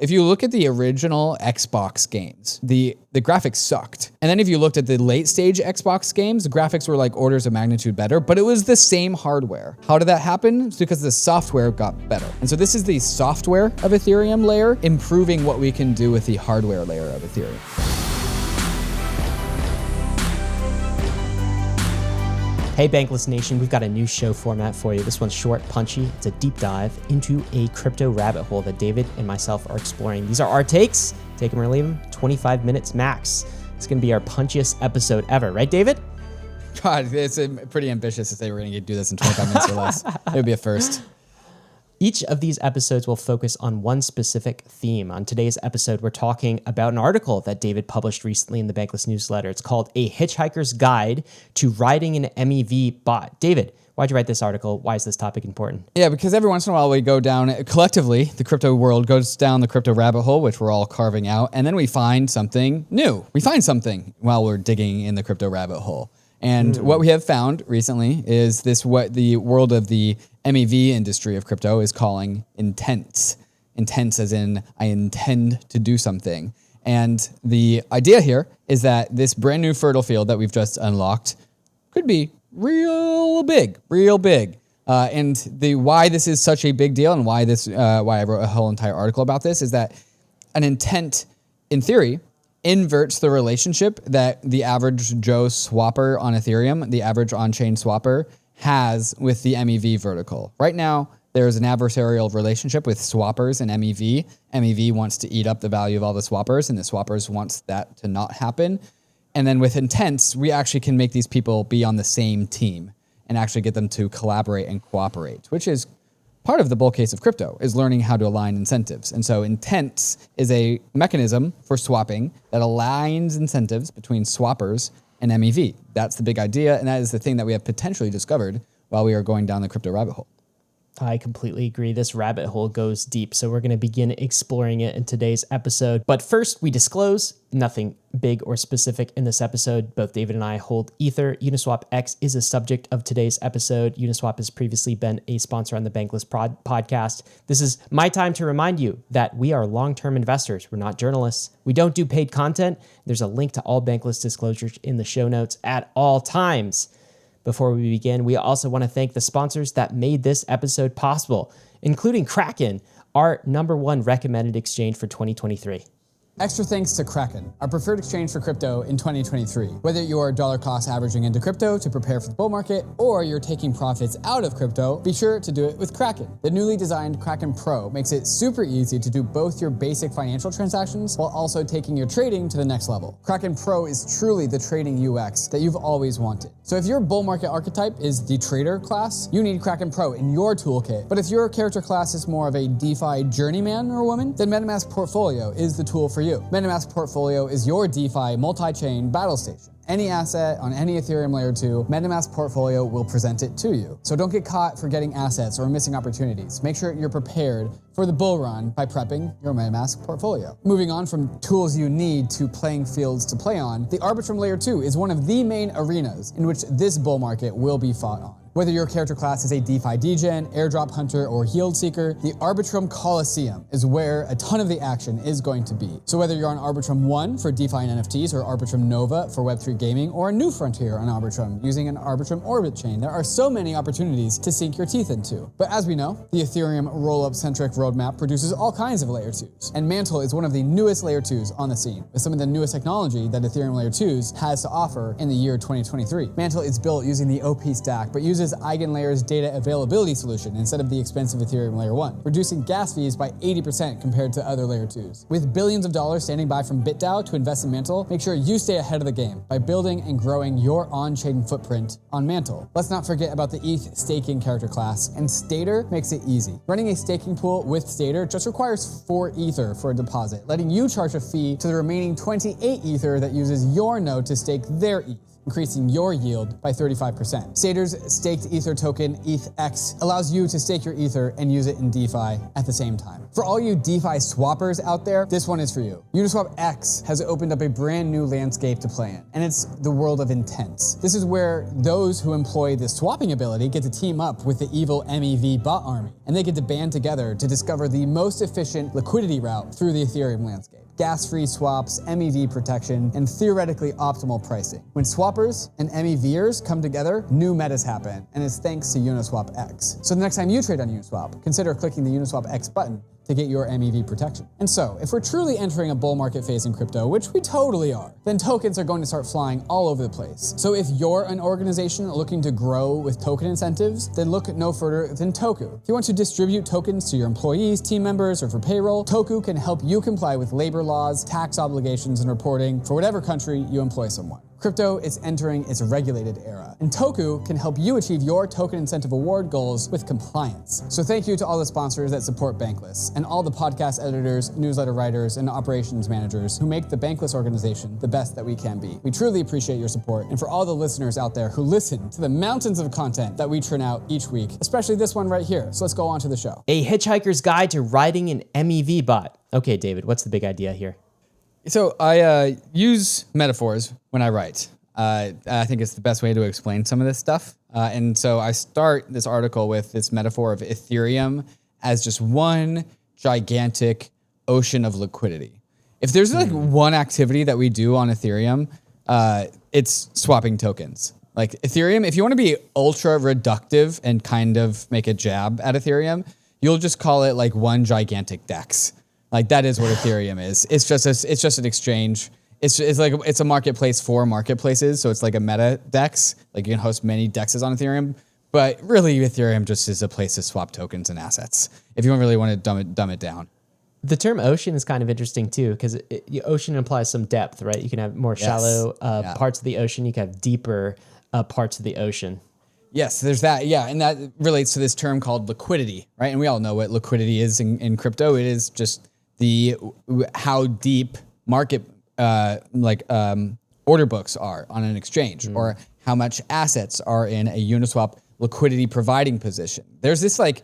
If you look at the original Xbox games, the graphics sucked. And then if you looked at the late stage Xbox games, the graphics were like orders of magnitude better, but it was the same hardware. How did that happen? It's because the software got better. And so this is the software of Ethereum layer, improving what we can do with the hardware layer of Ethereum. Hey Bankless Nation, we've got a new show format for you. This one's short, punchy. It's a deep dive into a crypto rabbit hole that David and myself are exploring. These are our takes. Take them or leave them, 25 minutes max. It's gonna be our punchiest episode ever, right David? God, it's pretty ambitious to say we're gonna do this in 25 minutes or less. It would be a first. Each of these episodes will focus on one specific theme. On today's episode, we're talking about an article that David published recently in the Bankless newsletter. It's called A Hitchhiker's Guide to Riding an MEV Bot. David, why'd you write this article? Why is this topic important? Yeah, because every once in a while we go down, collectively, the crypto world goes down the crypto rabbit hole, which we're all carving out, and then we find something new. We find something while we're digging in the crypto rabbit hole. And what we have found recently is this, what the world of the MEV industry of crypto is calling intents. Intents as in, I intend to do something. And the idea here is that this brand new fertile field that we've just unlocked could be real big. And the why this is such a big deal and why I wrote a whole entire article about this is that an intent, in theory, inverts the relationship that the average Joe swapper on Ethereum, the average on-chain swapper, has with the MEV vertical. Right now, there's an adversarial relationship with swappers and MEV. MEV wants to eat up the value of all the swappers, and the swappers wants that to not happen. And then with intents, we actually can make these people be on the same team and actually get them to collaborate and cooperate, which is part of the bull case of crypto, is learning how to align incentives. And so intents is a mechanism for swapping that aligns incentives between swappers and MEV. That's the big idea, and that is the thing that we have potentially discovered while we are going down the crypto rabbit hole. I completely agree. This rabbit hole goes deep, so we're going to begin exploring it in today's episode. But first, we disclose nothing big or specific in this episode. Both David and I hold Ether. Uniswap X is a subject of today's episode. Uniswap has previously been a sponsor on the Bankless podcast. This is my time to remind you that we are long-term investors. We're not journalists. We don't do paid content. There's a link to all Bankless disclosures in the show notes at all times. Before we begin, we also want to thank the sponsors that made this episode possible, including KRAKEN, our #1 recommended exchange for 2023. Extra thanks to KRAKEN, our preferred exchange for crypto in 2023. Whether you are dollar cost averaging into crypto to prepare for the bull market, or you're taking profits out of crypto, be sure to do it with KRAKEN. The newly designed KRAKEN Pro makes it super easy to do both your basic financial transactions while also taking your trading to the next level. KRAKEN Pro is truly the trading UX that you've always wanted. So if your bull market archetype is the trader class, you need KRAKEN Pro in your toolkit. But if your character class is more of a DeFi journeyman or woman, then MetaMask Portfolio is the tool for you. MetaMask Portfolio is your DeFi multi-chain battle station. Any asset on any Ethereum layer 2, MetaMask Portfolio will present it to you. So don't get caught forgetting assets or missing opportunities. Make sure you're prepared for the bull run by prepping your MetaMask Portfolio. Moving on from tools you need to playing fields to play on, the ARBITRUM layer 2 is one of the main arenas in which this bull market will be fought on. Whether your character class is a DeFi degen, Airdrop Hunter, or Yield Seeker, the ARBITRUM Coliseum is where a ton of the action is going to be. So whether you're on ARBITRUM 1 for DeFi and NFTs, or ARBITRUM Nova for Web3 gaming, or a new frontier on ARBITRUM using an ARBITRUM Orbit chain, there are so many opportunities to sink your teeth into. But as we know, the Ethereum rollup-centric roadmap produces all kinds of layer 2s, and MANTLE is one of the newest layer 2s on the scene, with some of the newest technology that Ethereum layer 2s has to offer in the year 2023. MANTLE is built using the OP stack, but uses EigenLayer's data availability solution instead of the expensive Ethereum layer 1, reducing gas fees by 80% compared to other layer 2s. With billions of dollars standing by from BitDAO to invest in MANTLE, make sure you stay ahead of the game by building and growing your on-chain footprint on MANTLE. Let's not forget about the ETH staking character class, and STADER makes it easy. Running a staking pool with STADER just requires 4 Ether for a deposit, letting you charge a fee to the remaining 28 Ether that uses your node to stake their ETH. increasing your yield by 35%. STADER's staked Ether token, ETHX, allows you to stake your Ether and use it in DeFi at the same time. For all you DeFi swappers out there, this one is for you. UNISWAP X has opened up a brand new landscape to play in, and it's the world of intents. This is where those who employ the swapping ability get to team up with the evil MEV Bot army, and they get to band together to discover the most efficient liquidity route through the Ethereum landscape. Gas-free swaps, MEV protection, and theoretically optimal pricing. When swappers and MEVers come together, new metas happen, and it's thanks to Uniswap X. So the next time you trade on Uniswap, consider clicking the Uniswap X button to get your MEV protection. And so, if we're truly entering a bull market phase in crypto, which we totally are, then tokens are going to start flying all over the place. So if you're an organization looking to grow with token incentives, then look no further than Toku. If you want to distribute tokens to your employees, team members, or for payroll, Toku can help you comply with labor laws, tax obligations, and reporting for whatever country you employ someone. Crypto is entering its regulated era, and Toku can help you achieve your token incentive award goals with compliance. So thank you to all the sponsors that support Bankless, and all the podcast editors, newsletter writers, and operations managers who make the Bankless organization the best that we can be. We truly appreciate your support, and for all the listeners out there who listen to the mountains of content that we churn out each week, especially this one right here. So let's go on to the show. A Hitchhiker's Guide to Writing an MEV Bot. Okay, David, what's the big idea here? So I use metaphors when I write. I think it's the best way to explain some of this stuff. And so I start this article with this metaphor of Ethereum as just one gigantic ocean of liquidity. If there's like one activity that we do on Ethereum, it's swapping tokens. Like Ethereum, if you want to be ultra reductive and kind of make a jab at Ethereum, you'll just call it like one gigantic DEX. Like that is what Ethereum is. It's just an exchange. It's a marketplace for marketplaces. So it's like a meta DEX. Like you can host many DEXs on Ethereum, but really Ethereum just is a place to swap tokens and assets. If you really want to dumb it down. The term ocean is kind of interesting too, because ocean implies some depth, right? You can have more shallow parts of the ocean. You can have deeper parts of the ocean. Yes, there's that. Yeah, and that relates to this term called liquidity, right? And we all know what liquidity is in crypto. It is just how deep market order books are on an exchange, or how much assets are in a Uniswap liquidity providing position. There's this like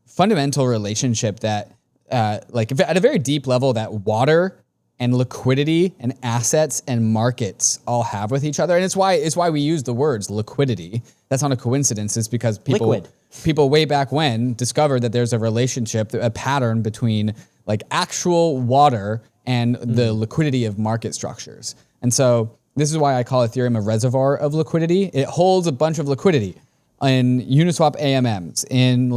fundamental relationship that at a very deep level that water and liquidity and assets and markets all have with each other. And it's why we use the words liquidity. That's not a coincidence. It's because people way back when discovered that there's a relationship, a pattern between like actual water and the liquidity of market structures. And so this is why I call Ethereum a reservoir of liquidity. It holds a bunch of liquidity in Uniswap AMMs, in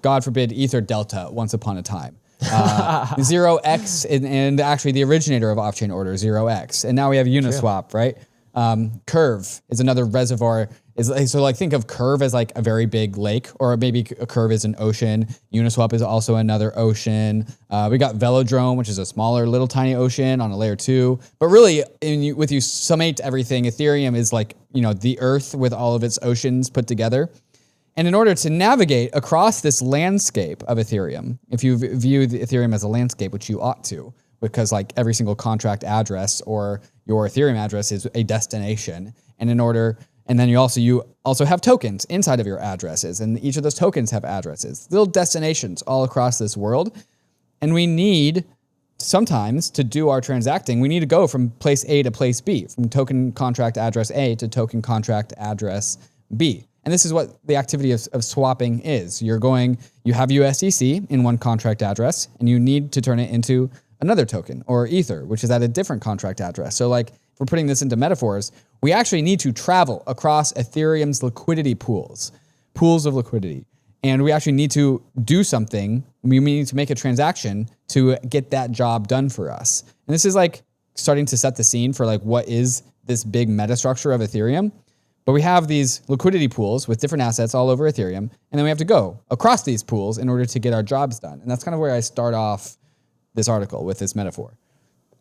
God forbid, Ether Delta once upon a time. 0x and actually the originator of off-chain order, 0x. And now we have Uniswap, right? Curve is another reservoir. So think of Curve as like a very big lake, or maybe a Curve is an ocean. Uniswap is also another ocean. We got Velodrome, which is a smaller, little tiny ocean on a layer 2. But really, with you summate everything, Ethereum is like, the earth with all of its oceans put together. And in order to navigate across this landscape of Ethereum, if you view the Ethereum as a landscape, which you ought to, because like every single contract address or your Ethereum address is a destination. And then you also have tokens inside of your addresses, and each of those tokens have addresses, little destinations all across this world. And we need sometimes to do our transacting, we need to go from place A to place B, from token contract address A to token contract address B. And this is what the activity of swapping is. You have USDC in one contract address, and you need to turn it into another token, or Ether, which is at a different contract address. So like, if we're putting this into metaphors, we actually need to travel across Ethereum's liquidity pools of liquidity. And we actually need to do something. We need to make a transaction to get that job done for us. And this is like starting to set the scene for like, what is this big meta structure of Ethereum? But we have these liquidity pools with different assets all over Ethereum, and then we have to go across these pools in order to get our jobs done. And that's kind of where I start off this article with this metaphor.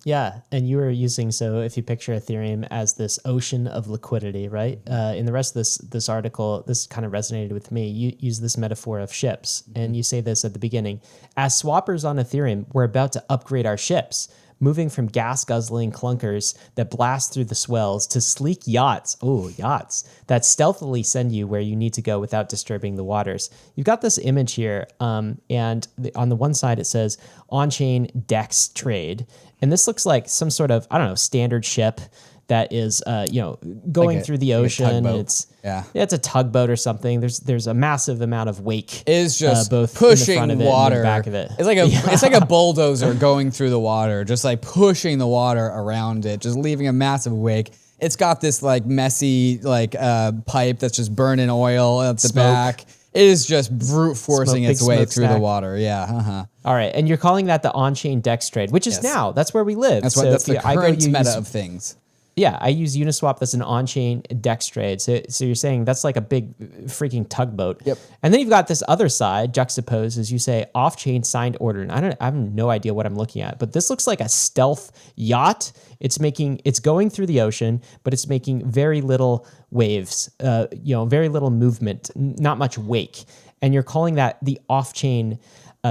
Yeah, and you were using, so if you picture Ethereum as this ocean of liquidity, right? In the rest of this article, this kind of resonated with me. You use this metaphor of ships, and you say this at the beginning. As swappers on Ethereum, we're about to upgrade our ships. moving from gas-guzzling clunkers that blast through the swells to sleek yachts, that stealthily send you where you need to go without disturbing the waters. You've got this image here, and on the one side it says on-chain DEX trade, and this looks like some sort of, I don't know, standard ship that is, going through the ocean. It's a tugboat or something. There's a massive amount of wake. It is just both pushing in the front of it water. and the back of it. It's like a bulldozer going through the water, just like pushing the water around it, just leaving a massive wake. It's got this like messy pipe that's just burning oil at the back. It is just brute forcing its way through the water. Yeah. All right, and you're calling that the on-chain DEX trade, which is now. That's where we live. That's the current meta of things. Yeah, I use UNISWAP. That's an on-chain DEX trade. So you're saying that's like a big freaking tugboat. Yep. And then you've got this other side juxtaposed, as you say, off-chain signed order. And I have no idea what I'm looking at, but this looks like a stealth yacht. It's going through the ocean, but it's making very little waves. Very little movement, not much wake. And you're calling that the off-chain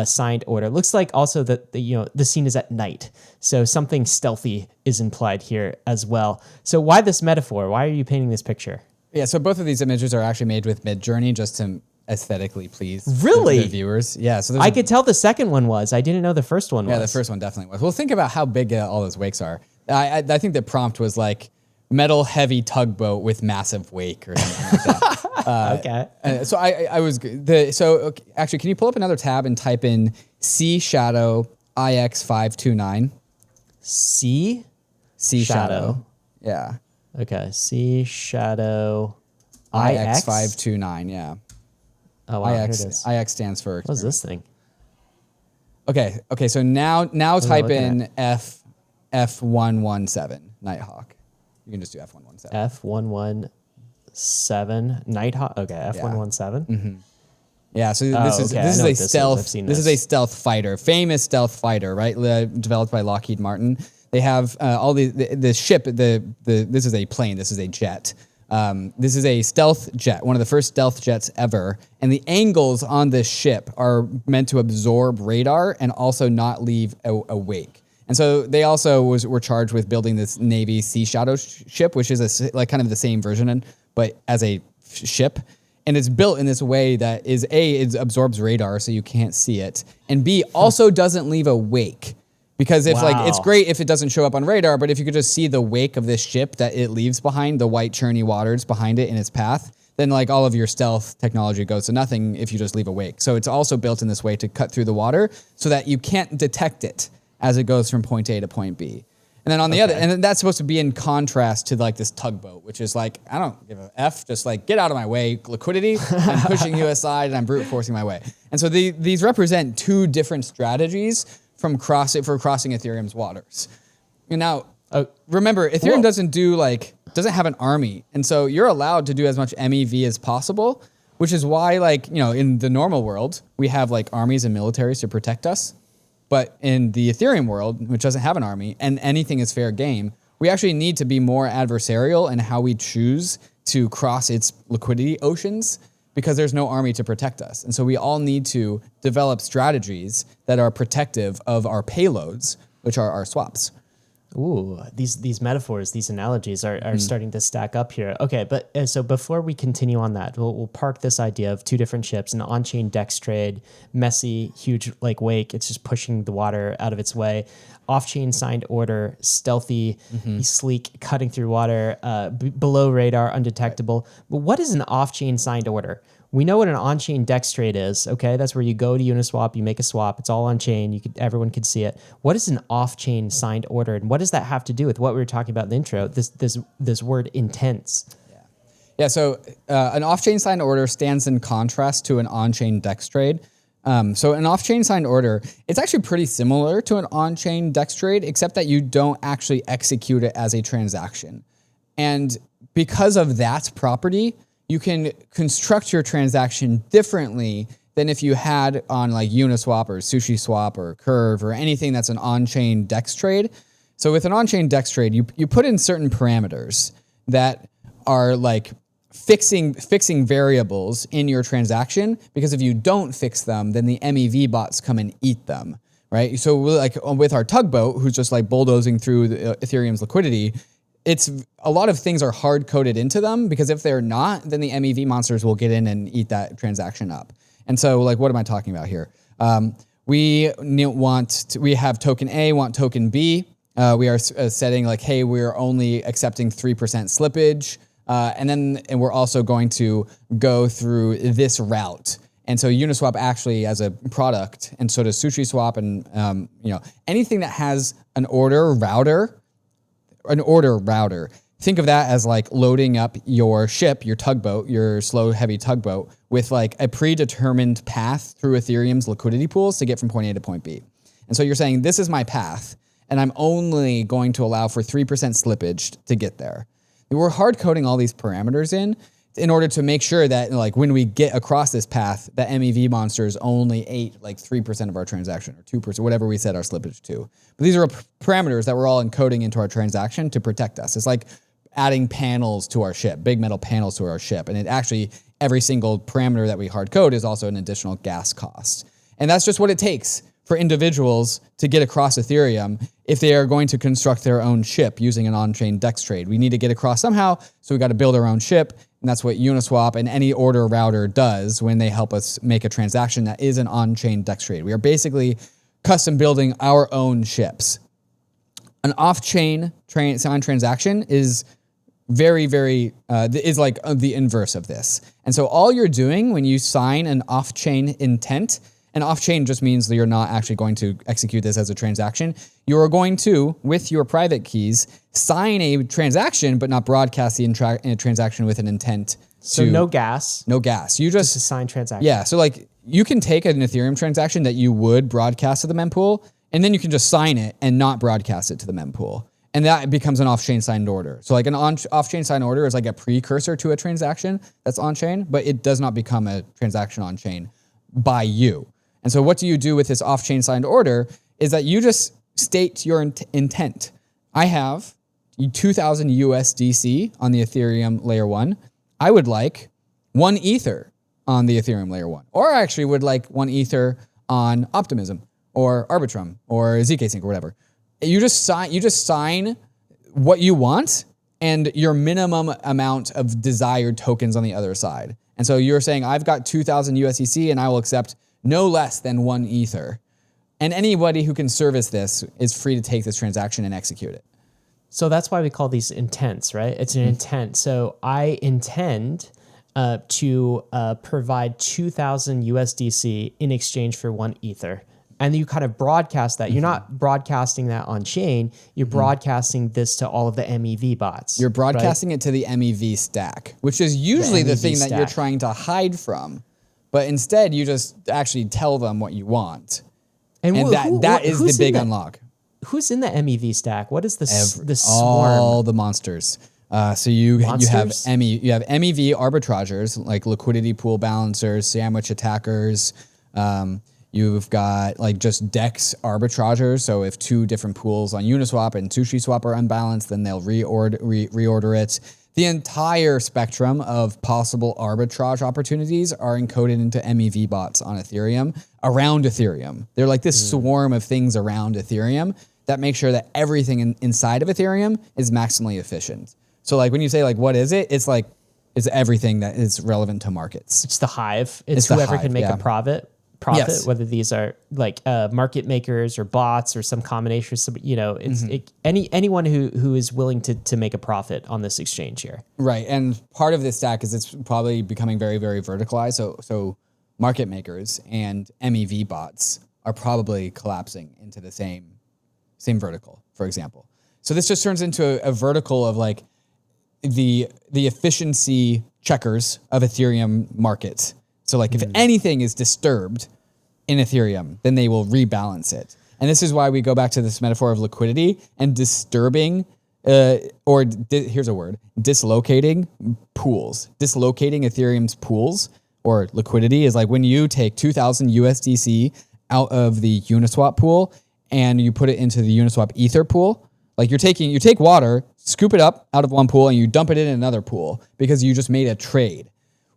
signed order. Looks like also that the scene is at night, so something stealthy is implied here as well. So why this metaphor? Why are you painting this picture? Yeah, so both of these images are actually made with Midjourney just to aesthetically please the viewers. Yeah, so I could tell the second one was. I didn't know the first one was. Yeah, the first one definitely was. Well, think about how big all those wakes are. I think the prompt was like metal heavy tugboat with massive wake or something like that. Okay. So actually, can you pull up another tab and type in C Shadow IX529? C Shadow. Yeah. Okay. C Shadow IX529. Yeah. Oh wow. Here it is. IX stands for. What's this thing? Okay. So now type in F117 Nighthawk. You can just do F117. F117 Nighthawk. Okay, F117. Mm-hmm. Yeah, so this is a stealth. This is a stealth fighter, famous stealth fighter, right? Developed by Lockheed Martin. They have all the ship. This is a plane. This is a jet. This is a stealth jet, one of the first stealth jets ever. And the angles on this ship are meant to absorb radar and also not leave a wake. And so they also were charged with building this Navy Sea Shadow ship, which is kind of the same version, but as a ship. And it's built in this way that is A, it absorbs radar so you can't see it, and B, also doesn't leave a wake. Because it's great if it doesn't show up on radar, but if you could just see the wake of this ship that it leaves behind, the white churny waters behind it in its path, then like all of your stealth technology goes to nothing if you just leave a wake. So it's also built in this way to cut through the water so that you can't detect it as it goes from point A to point B. And then on the other, and then that's supposed to be in contrast to like this tugboat, which is like, I don't give a F, just like get out of my way, liquidity, I'm pushing you aside and I'm brute forcing my way. And so these represent two different strategies for crossing Ethereum's waters. And now, remember, Ethereum doesn't have an army. And so you're allowed to do as much MEV as possible, which is why in the normal world, we have like armies and militaries to protect us. But in the Ethereum world, which doesn't have an army, and anything is fair game, we actually need to be more adversarial in how we choose to cross its liquidity oceans because there's no army to protect us. And so we all need to develop strategies that are protective of our payloads, which are our swaps. Ooh, these metaphors, these analogies are starting to stack up here. Okay, but so before we continue on that, we'll park this idea of two different ships, an on-chain DEX trade, messy, huge like wake. It's just pushing the water out of its way. Off-chain signed order, stealthy, sleek, cutting through water, below radar, undetectable. But what is an off-chain signed order? We know what an on-chain DEX trade is, okay? That's where you go to Uniswap, you make a swap, it's all on-chain, everyone could see it. What is an off-chain signed order, and what does that have to do with what we were talking about in the intro, this word intense? Yeah, so an off-chain signed order stands in contrast to an on-chain DEX trade. So an off-chain signed order, it's actually pretty similar to an on-chain DEX trade, except that you don't actually execute it as a transaction. And because of that property, you can construct your transaction differently than if you had on like Uniswap or SushiSwap or Curve or anything that's an on-chain DEX trade. So with an on-chain DEX trade, you put in certain parameters that are like fixing variables in your transaction, because if you don't fix them, then the MEV bots come and eat them, right? So like with our tugboat, who's just like bulldozing through Ethereum's liquidity, it's a lot of things are hard coded into them, because if they're not, then the MEV monsters will get in and eat that transaction up. And so like, what am I talking about here? We have token A, want token B. We are setting like, hey, we're only accepting 3% slippage. And we're also going to go through this route. And so Uniswap actually as a product, and so does SushiSwap, and anything that has an order router. Think of that as like loading up your ship, your tugboat, your slow, heavy tugboat with like a predetermined path through Ethereum's liquidity pools to get from point A to point B. And so you're saying, this is my path, and I'm only going to allow for 3% slippage to get there. We're hard coding all these parameters in order to make sure that like when we get across this path, the MEV monsters only ate like 3% of our transaction, or 2%, whatever we set our slippage to. But these are parameters that we're all encoding into our transaction to protect us. It's like adding panels to our ship, big metal panels to our ship. And it actually, every single parameter that we hard code is also an additional gas cost. And that's just what it takes for individuals to get across Ethereum if they are going to construct their own ship using an on-chain DEX trade. We need to get across somehow, so we got to build our own ship, and that's what Uniswap and any order router does when they help us make a transaction that is an on-chain DEX trade. We are basically custom building our own ships. An off-chain transaction is very, very, is like the inverse of this. And so all you're doing when you sign an off-chain intent, and off-chain just means that you're not actually going to execute this as a transaction. You are going to, with your private keys, sign a transaction, but not broadcast the transaction with an intent. So no gas. No gas. You just a signed transaction. Yeah. So like you can take an Ethereum transaction that you would broadcast to the mempool, and then you can just sign it and not broadcast it to the mempool. And that becomes an off-chain signed order. So like an off-chain signed order is like a precursor to a transaction that's on-chain, but it does not become a transaction on-chain by you. And so what do you do with this off-chain signed order is that you just state your intent. I have 2,000 USDC on the Ethereum layer 1. I would like 1 Ether on the Ethereum layer 1. Or I actually would like 1 Ether on Optimism or Arbitrum or zkSync or whatever. You just sign what you want and your minimum amount of desired tokens on the other side. And so you're saying, I've got 2,000 USDC and I will accept no less than 1 Ether. And anybody who can service this is free to take this transaction and execute it. So that's why we call these intents, right? It's an intent. So I intend to provide 2,000 USDC in exchange for 1 Ether. And you kind of broadcast that. You're not broadcasting that on chain. You're broadcasting this to all of the MEV bots. You're broadcasting it to the MEV stack, which is usually the thing that you're trying to hide from. But instead, you just actually tell them what you want. And that is the big unlock. Who's in the MEV stack? What is this swarm? All the monsters. So you have MEV arbitragers, like liquidity pool balancers, sandwich attackers. You've got like just DEX arbitragers. So if 2 different pools on Uniswap and SushiSwap are unbalanced, then they'll reorder it. The entire spectrum of possible arbitrage opportunities are encoded into MEV bots on Ethereum, around Ethereum. They're like this swarm of things around Ethereum that make sure that everything inside of Ethereum is maximally efficient. So like when you say like, what is it? It's like, it's everything that is relevant to markets. It's the hive. It's whoever can make a profit, yes. Whether these are like market makers or bots or some combination. It's anyone who is willing to make a profit on this exchange here. Right, and part of this stack is it's probably becoming very, very verticalized. So market makers and MEV bots are probably collapsing into the same vertical, for example. So this just turns into a vertical of like the efficiency checkers of Ethereum market. So like if anything is disturbed in Ethereum, then they will rebalance it. And this is why we go back to this metaphor of liquidity and disturbing, here's a word, dislocating pools. Dislocating Ethereum's pools or liquidity is like when you take 2,000 USDC out of the Uniswap pool and you put it into the Uniswap Ether pool. Like you take water, scoop it up out of one pool and you dump it in another pool because you just made a trade.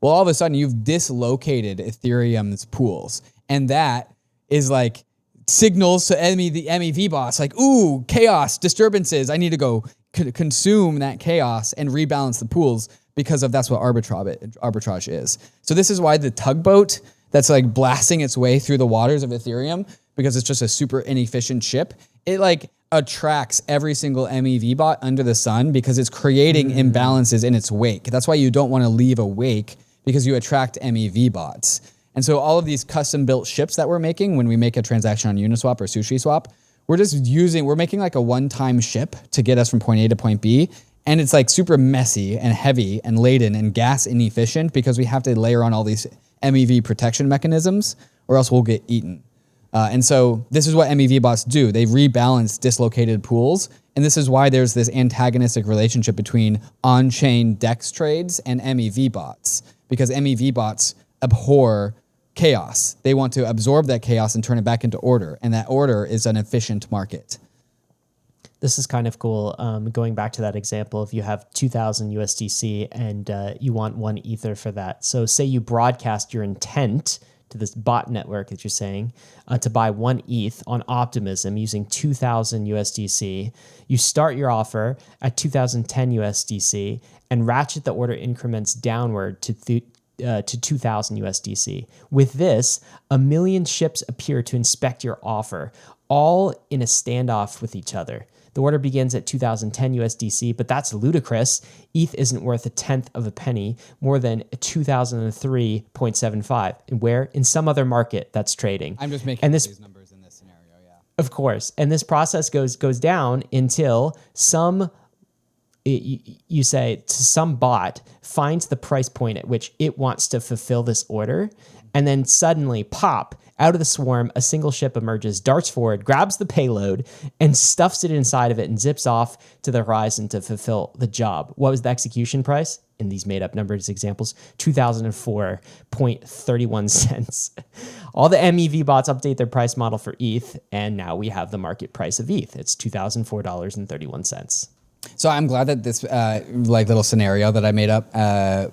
Well, all of a sudden you've dislocated Ethereum's pools. And that is like signals to the MEV bots like, ooh, chaos, disturbances. I need to go consume that chaos and rebalance the pools because that's what arbitrage is. So this is why the tugboat that's like blasting its way through the waters of Ethereum, because it's just a super inefficient ship, it like attracts every single MEV bot under the sun because it's creating imbalances in its wake. That's why you don't want to leave a wake, because you attract MEV bots. And so all of these custom built ships that we're making when we make a transaction on Uniswap or SushiSwap, we're making like a one-time ship to get us from point A to point B. And it's like super messy and heavy and laden and gas inefficient because we have to layer on all these MEV protection mechanisms or else we'll get eaten. And so this is what MEV bots do. They rebalance dislocated pools. And this is why there's this antagonistic relationship between on-chain DEX trades and MEV bots, because MEV bots abhor chaos. They want to absorb that chaos and turn it back into order. And that order is an efficient market. This is kind of cool. Going back to that example, if you have 2,000 USDC and you want 1 Ether for that. So say you broadcast your intent to this bot network that you're saying to buy 1 ETH on Optimism using 2,000 USDC. You start your offer at 2,010 USDC and ratchet the order increments downward to 2,000 USDC. With this, 1 million ships appear to inspect your offer, all in a standoff with each other. The order begins at 2,010 USDC, but that's ludicrous. ETH isn't worth a tenth of a penny, more than 2003.75. Where? In some other market that's trading. I'm just making these numbers in this scenario, yeah. Of course. And this process goes down until some bot finds the price point at which it wants to fulfill this order, and then suddenly, pop, out of the swarm, a single ship emerges, darts forward, grabs the payload, and stuffs it inside of it and zips off to the horizon to fulfill the job. What was the execution price? In these made-up numbers examples, 2004.31 cents. All the MEV bots update their price model for ETH, and now we have the market price of ETH. It's $2,004.31. So I'm glad that this like little scenario that I made up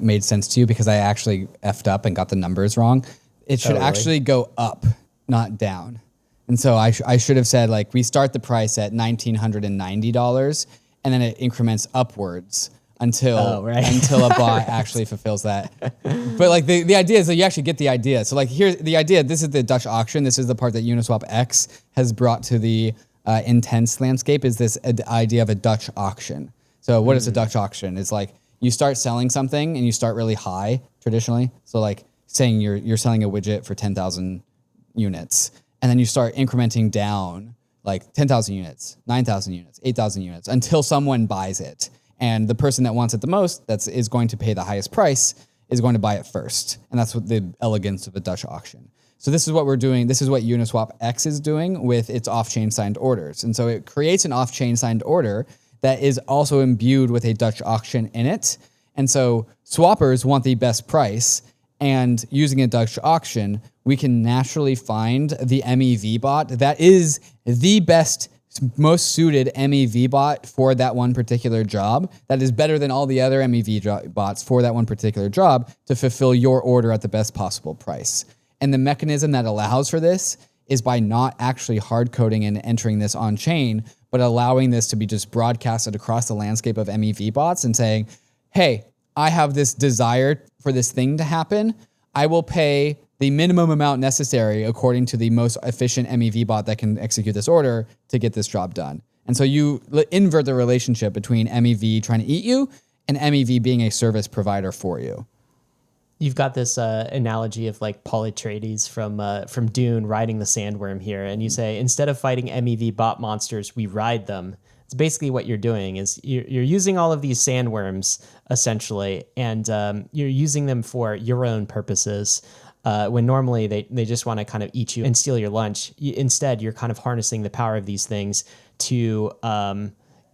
made sense to you, because I actually effed up and got the numbers wrong. It should actually go up, not down. And so I should have said, like, we start the price at $1,990 and then it increments upwards until a bot actually fulfills that. But like the idea is that you actually get the idea. So like here's the idea. This is the Dutch auction. This is the part that Uniswap X has brought to the intense landscape, is this idea of a Dutch auction. So what is a Dutch auction? It's like you start selling something and you start really high traditionally. So like saying you're selling a widget for 10,000 units, and then you start incrementing down like 10,000 units, 9,000 units, 8,000 units until someone buys it. And the person that wants it the most, is going to pay the highest price, is going to buy it first. And that's what the elegance of a Dutch auction. So this is what we're doing. This is what Uniswap X is doing with its off-chain signed orders. And so it creates an off-chain signed order that is also imbued with a Dutch auction in it. And so swappers want the best price, and using a Dutch auction, we can naturally find the MEV bot that is the best, most suited MEV bot for that one particular job, that is better than all the other MEV bots for that one particular job to fulfill your order at the best possible price. And the mechanism that allows for this is by not actually hard coding and entering this on chain, but allowing this to be just broadcasted across the landscape of MEV bots and saying, hey, I have this desire for this thing to happen. I will pay the minimum amount necessary according to the most efficient MEV bot that can execute this order to get this job done. And so you invert the relationship between MEV trying to eat you and MEV being a service provider for you. You've got this analogy of like Polytrades from Dune riding the sandworm here, and you say, instead of fighting MEV bot monsters, we ride them. It's basically what you're doing is you're using all of these sandworms essentially, and you're using them for your own purposes. When normally they just want to kind of eat you and steal your lunch. Instead, you're kind of harnessing the power of these things to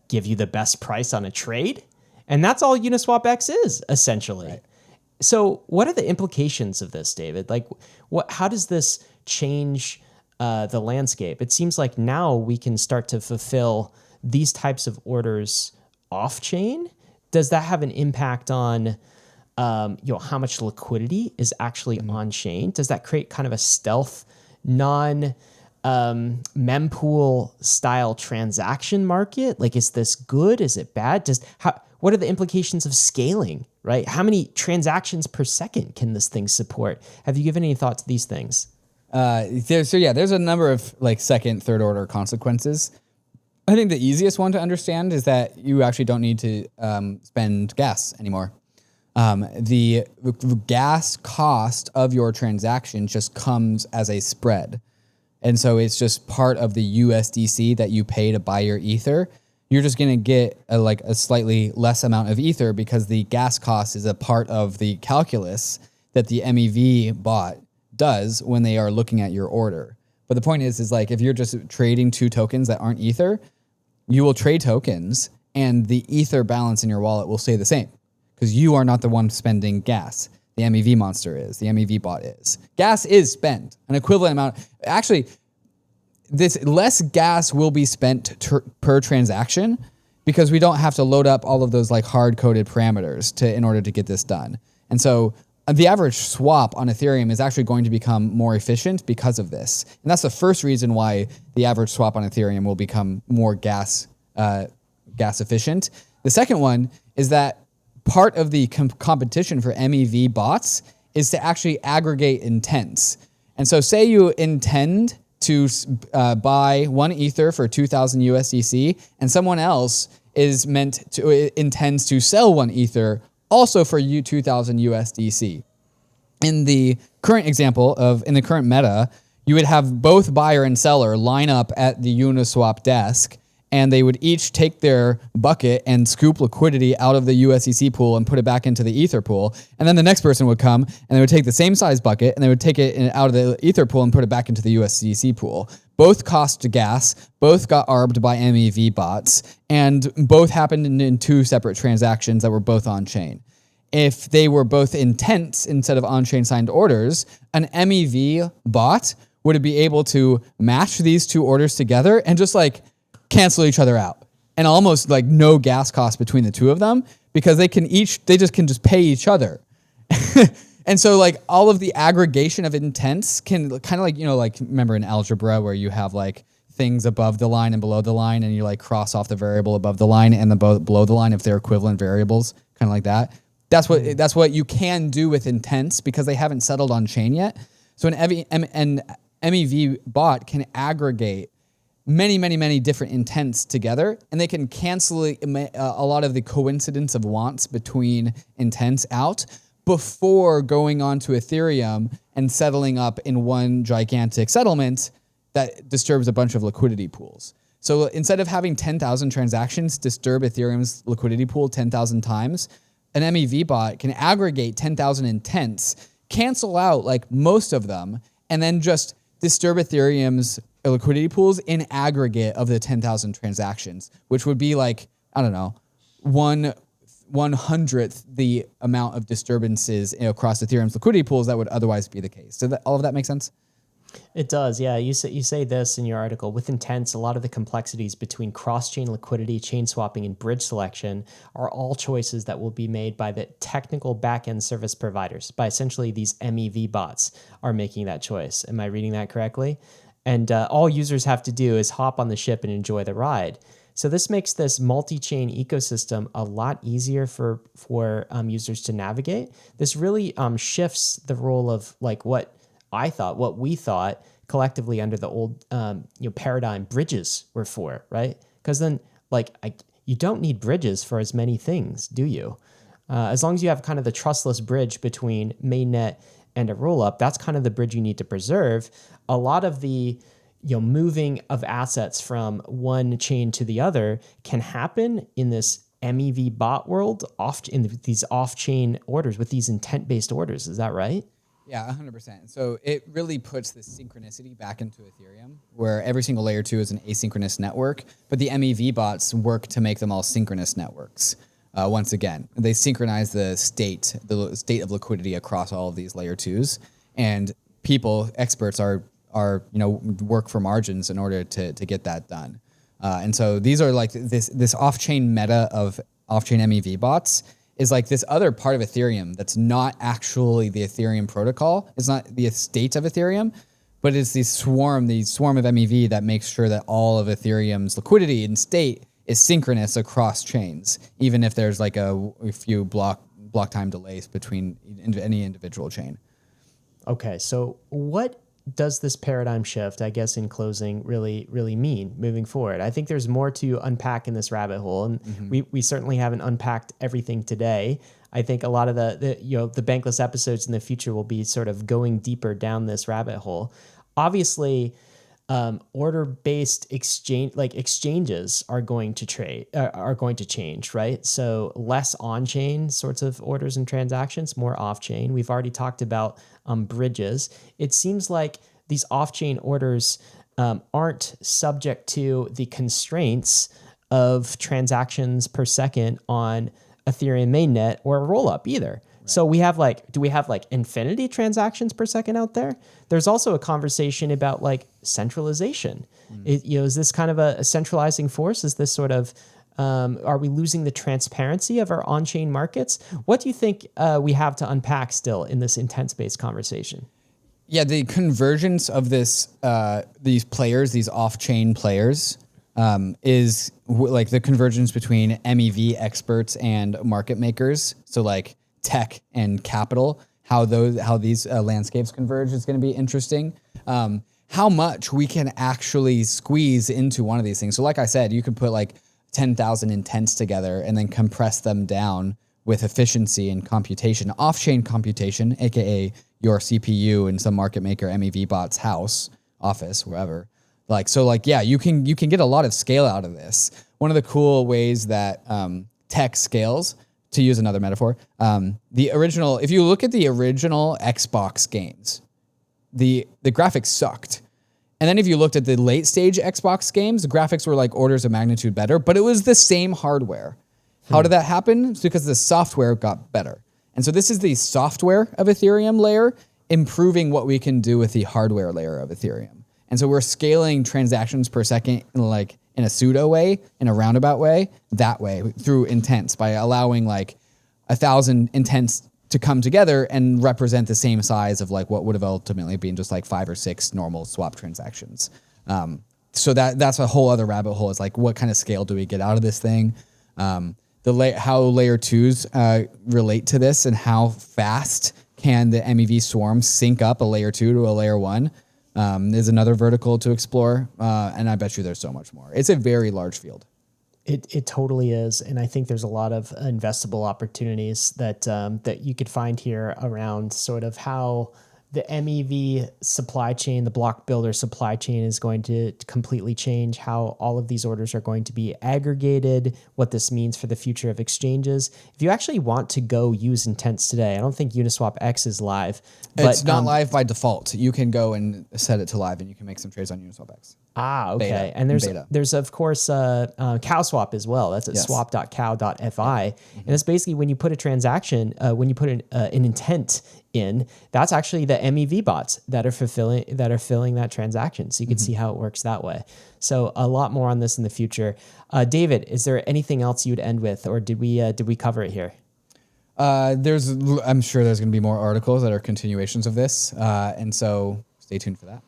give you the best price on a trade. And that's all Uniswap X is, essentially. Right. So what are the implications of this, David? Like, how does this change the landscape? It seems like now we can start to fulfill these types of orders off-chain. Does that have an impact on how much liquidity is actually on chain? Does that create kind of a stealth, non mempool style transaction market? Like, is this good? Is it bad? What are the implications of scaling, right? How many transactions per second can this thing support? Have you given any thought to these things? There's a number of like second, third order consequences. I think the easiest one to understand is that you actually don't need to spend gas anymore. The gas cost of your transaction just comes as a spread. And so it's just part of the USDC that you pay to buy your Ether. You're just going to get a slightly less amount of Ether because the gas cost is a part of the calculus that the MEV bot does when they are looking at your order. But the point is like if you're just trading two tokens that aren't Ether, you will trade tokens and the Ether balance in your wallet will stay the same because you are not the one spending gas. The MEV monster is, the MEV bot is. Gas is spent, an equivalent amount. Actually, this less gas will be spent per transaction because we don't have to load up all of those like hard-coded parameters in order to get this done. And so the average swap on Ethereum is actually going to become more efficient because of this. And that's the first reason why the average swap on Ethereum will become more gas efficient. The second one is that part of the competition for MEV bots is to actually aggregate intents. And so say you intend to buy one Ether for 2,000 USDC and someone else intends to sell one Ether also for 2,000 USDC. In the current example in the current meta, you would have both buyer and seller line up at the Uniswap desk and they would each take their bucket and scoop liquidity out of the USDC pool and put it back into the Ether pool. And then the next person would come and they would take the same size bucket and they would take it out of the Ether pool and put it back into the USDC pool. Both cost gas, both got arbed by MEV bots, and both happened in two separate transactions that were both on-chain. If they were both intents instead of on-chain signed orders, an MEV bot would be able to match these two orders together and just like cancel each other out, and almost like no gas cost between the two of them because they can just pay each other. And so like all of the aggregation of intents can kind of like, like remember in algebra where you have like things above the line and below the line and you like cross off the variable above the line and the below the line if they're equivalent variables, kind of like that. That's what you can do with intents because they haven't settled on chain yet. So an MEV bot can aggregate many different intents together, and they can cancel a lot of the coincidence of wants between intents out before going on to Ethereum and settling up in one gigantic settlement that disturbs a bunch of liquidity pools. So instead of having 10,000 transactions disturb Ethereum's liquidity pool 10,000 times, an MEV bot can aggregate 10,000 intents, cancel out like most of them, and then just disturb Ethereum's liquidity pools in aggregate of the 10,000 transactions, which would be like, I don't know, 1/100th the amount of disturbances across Ethereum's liquidity pools that would otherwise be the case. Does all of that make sense? It does, yeah. You say this in your article. With intents, a lot of the complexities between cross-chain liquidity, chain swapping, and bridge selection are all choices that will be made by the technical back-end service providers, by essentially these MEV bots are making that choice. Am I reading that correctly? And all users have to do is hop on the ship and enjoy the ride. So this makes this multi-chain ecosystem a lot easier for users to navigate. This really shifts the role of like what we thought collectively under the old paradigm bridges were for, right? Because then you don't need bridges for as many things, do you? As long as you have kind of the trustless bridge between mainnet and a rollup, that's kind of the bridge you need to preserve. A lot of the moving of assets from one chain to the other can happen in this MEV bot world, these off-chain orders with these intent-based orders. Is that right? Yeah, 100%. So it really puts this synchronicity back into Ethereum, where every single layer 2 is an asynchronous network, but the MEV bots work to make them all synchronous networks. Once again, they synchronize the state of liquidity across all of these layer 2s, and experts are work for margins in order to get that done. And so these are like this off-chain meta of off-chain MEV bots is like this other part of Ethereum that's not actually the Ethereum protocol. It's not the estate of Ethereum, but it's the swarm of MEV that makes sure that all of Ethereum's liquidity and state is synchronous across chains, even if there's like a few block time delays between any individual chain. Okay, so what does this paradigm shift, I guess in closing, really mean moving forward? I think there's more to unpack in this rabbit hole, and we certainly haven't unpacked everything today. I think a lot of the Bankless episodes in the future will be sort of going deeper down this rabbit hole. Obviously, order-based exchanges are going to change, right? So less on-chain sorts of orders and transactions, more off-chain. We've already talked about bridges. It seems like these off-chain orders aren't subject to the constraints of transactions per second on Ethereum mainnet or rollup either. Right. So do we have infinity transactions per second out there? There's also a conversation about centralization. Is this kind of a centralizing force? Is this sort of, are we losing the transparency of our on-chain markets? What do you think we have to unpack still in this intent-based conversation? Yeah, the convergence of these off-chain players, is the convergence between MEV experts and market makers. So tech and capital, how these landscapes converge is going to be interesting. How much we can actually squeeze into one of these things. So like I said, you could put 10,000 intents together and then compress them down with efficiency and computation, off-chain computation, aka your CPU in some market maker MEV bot's office, wherever. You can get a lot of scale out of this. One of the cool ways that tech scales, to use another metaphor, if you look at the original Xbox games, the graphics sucked. And then if you looked at the late stage Xbox games, the graphics were orders of magnitude better, but it was the same hardware. How did that happen? It's because the software got better. And so this is the software of Ethereum layer improving what we can do with the hardware layer of Ethereum. And so we're scaling transactions per second in a pseudo way, in a roundabout way, that way through intents by allowing 1,000 intents to come together and represent the same size of what would have ultimately been just 5 or 6 normal swap transactions. So that's a whole other rabbit hole. Is what kind of scale do we get out of this thing? How layer 2s relate to this, and how fast can the MEV swarm sync up a layer 2 to a layer 1? Is another vertical to explore, and I bet you there's so much more. It's a very large field. It totally is, and I think there's a lot of investable opportunities that you could find here around sort of how the MEV supply chain, the block builder supply chain is going to completely change, how all of these orders are going to be aggregated, what this means for the future of exchanges. If you actually want to go use intents today, I don't think Uniswap X is live. But, it's not live by default. You can go and set it to live, and you can make some trades on Uniswap X. Ah, okay. Beta. And there's of course CowSwap as well. That's at swap.cow.fi. And it's basically when you put a transaction, when you put an intent in, that's actually the MEV bots that are filling that transaction. So you can see how it works that way. So a lot more on this in the future. David, is there anything else you'd end with, or did we cover it here? I'm sure there's going to be more articles that are continuations of this, and so stay tuned for that.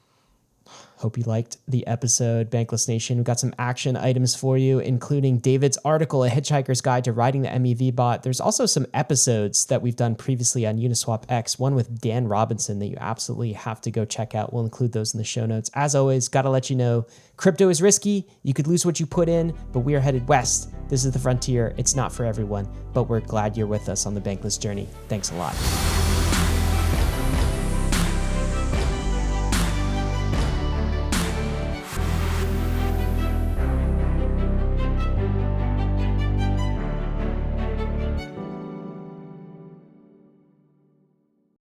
Hope you liked the episode, Bankless Nation. We've got some action items for you, including David's article, A Hitchhiker's Guide to Writing the MEV Bot. There's also some episodes that we've done previously on Uniswap X, one with Dan Robinson that you absolutely have to go check out. We'll include those in the show notes. As always, got to let you know, crypto is risky. You could lose what you put in, but we are headed west. This is the frontier. It's not for everyone, but we're glad you're with us on the Bankless journey. Thanks a lot.